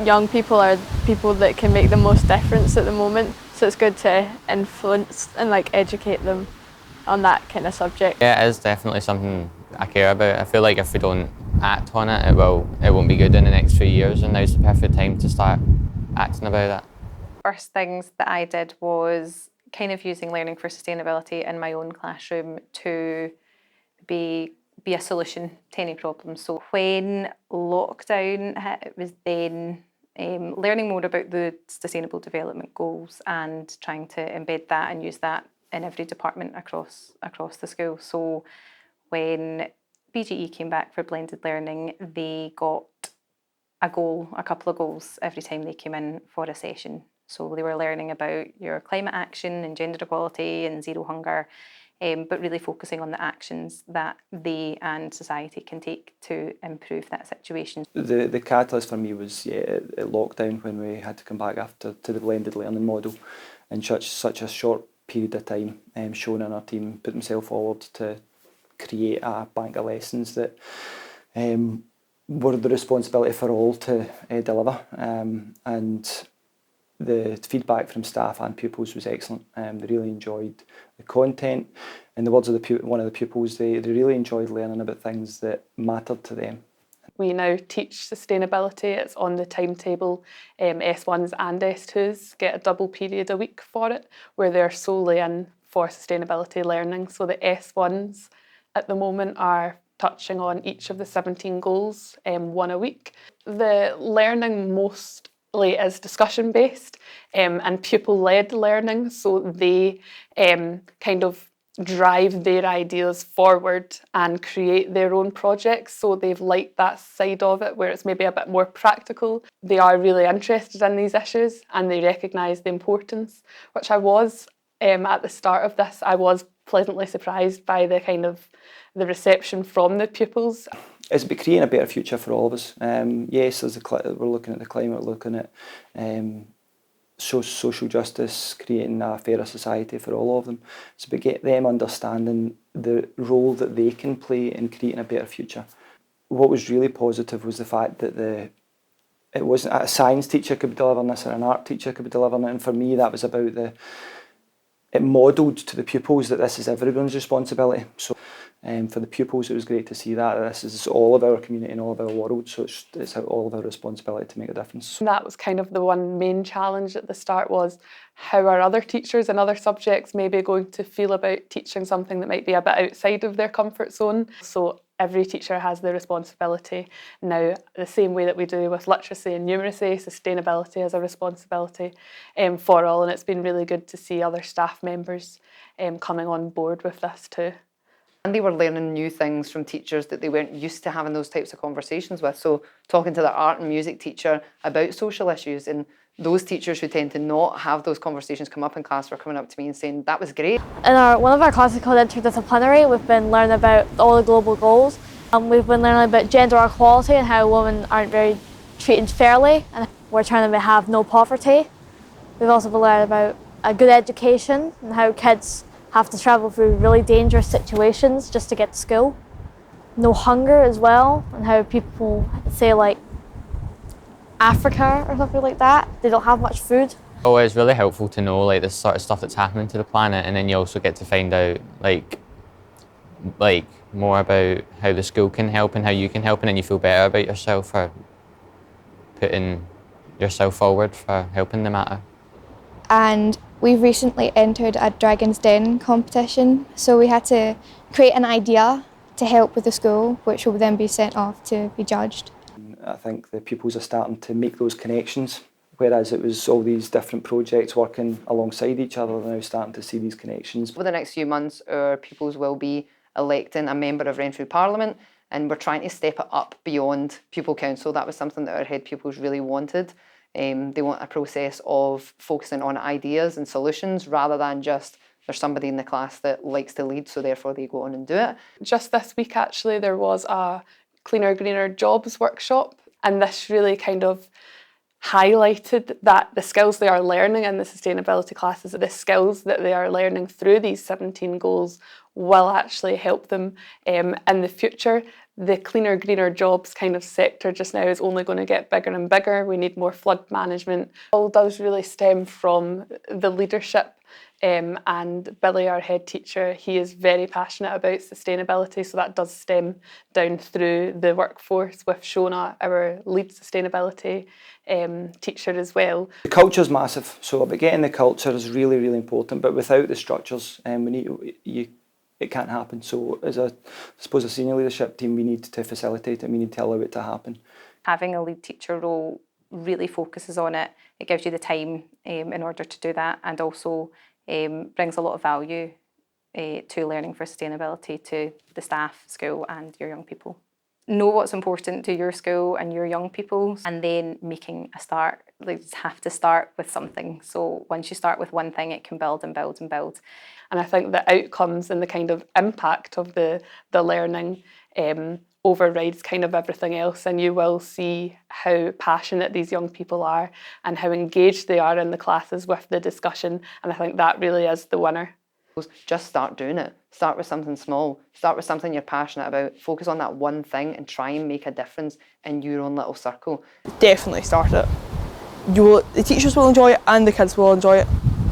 young people are people that can make the most difference at the moment, so it's good to influence and educate them on that kind of subject. Yeah, it is definitely something I care about. I feel like if we don't act on it, it won't be good in the next few years, and now's the perfect time to start acting about it. First things that I did was kind of using learning for sustainability in my own classroom to be a solution to any problems. So when lockdown hit, it was then learning more about the Sustainable Development Goals and trying to embed that and use that in every department across the school. So when BGE came back for blended learning, they got a couple of goals every time they came in for a session. So they were learning about your climate action and gender equality and zero hunger, but really focusing on the actions that they and society can take to improve that situation. The catalyst for me was at lockdown, when we had to come back to the blended learning model in such a short period of time. Seonaid and our team put themselves forward to create a bank of lessons that were the responsibility for all to deliver, and the feedback from staff and pupils was excellent. They really enjoyed the content. In the words of one of the pupils, they really enjoyed learning about things that mattered to them. We now teach sustainability. It's on the timetable. S1s and S2s get a double period a week for it, where they're solely in for sustainability learning. So the S1s at the moment are touching on each of the 17 goals, one a week. The learning mostly is discussion-based and pupil-led learning, so they kind of drive their ideas forward and create their own projects. So they've liked that side of it, where it's maybe a bit more practical. They are really interested in these issues and they recognise the importance, which I was at the start of this. I was pleasantly surprised by the reception from the pupils. It's about creating a better future for all of us. Yes, we're looking at the climate, looking at social justice, creating a fairer society for all of them. It's about getting them understanding the role that they can play in creating a better future. What was really positive was the fact that it wasn't a science teacher could be delivering this or an art teacher could be delivering it, and for me that was about it modelled to the pupils that this is everyone's responsibility. So for the pupils, it was great to see that this is all of our community and all of our world, so it's all of our responsibility to make a difference. That was kind of the one main challenge at the start, was how are other teachers in other subjects maybe going to feel about teaching something that might be a bit outside of their comfort zone. So every teacher has the responsibility now, the same way that we do with literacy and numeracy. Sustainability is a responsibility for all, and it's been really good to see other staff members coming on board with this too. And they were learning new things from teachers that they weren't used to having those types of conversations with. So talking to their art and music teacher about social issues, and those teachers who tend to not have those conversations come up in class were coming up to me and saying, that was great. In one of our classes called Interdisciplinary, we've been learning about all the global goals. We've been learning about gender equality and how women aren't very treated fairly, and we're trying to have no poverty. We've also been learning about a good education and how kids have to travel through really dangerous situations just to get to school. No hunger as well, and how people say Africa or something like that, they don't have much food. Oh, it's really helpful to know the sort of stuff that's happening to the planet, and then you also get to find out more about how the school can help and how you can help, and then you feel better about yourself for putting yourself forward for helping the matter. And we've recently entered a Dragon's Den competition, so we had to create an idea to help with the school, which will then be sent off to be judged. I think the pupils are starting to make those connections, whereas it was all these different projects working alongside each other. They're now starting to see these connections. Over the next few months, our pupils will be electing a member of Renfrew Parliament, and we're trying to step it up beyond pupil council. That was something that our head pupils really wanted. They want a process of focusing on ideas and solutions rather than just there's somebody in the class that likes to lead, so therefore they go on and do it. Just this week actually there was a Cleaner Greener Jobs workshop, and this really kind of highlighted that the skills they are learning in the sustainability classes, the skills that they are learning through these 17 goals will actually help them in the future. The cleaner, greener jobs kind of sector just now is only going to get bigger and bigger. We need more flood management. It all does really stem from the leadership. And Billy, our head teacher, he is very passionate about sustainability, so that does stem down through the workforce with Shona, our lead sustainability teacher as well. The culture's massive, so about getting the culture is really, really important, but without the structures, it can't happen. So as I suppose a senior leadership team, we need to facilitate it, we need to allow it to happen. Having a lead teacher role really focuses on it. It gives you the time in order to do that, and also brings a lot of value to learning for sustainability to the staff, school and your young people. Know what's important to your school and your young people, and then making a start. Like, you have to start with something. So once you start with one thing, it can build and build and build. And I think the outcomes and the kind of impact of the learning overrides kind of everything else, and you will see how passionate these young people are and how engaged they are in the classes with the discussion, and I think that really is the winner. Just start doing it. Start with something small. Start with something you're passionate about. Focus on that one thing and try and make a difference in your own little circle. Definitely start it. The teachers will enjoy it and the kids will enjoy it.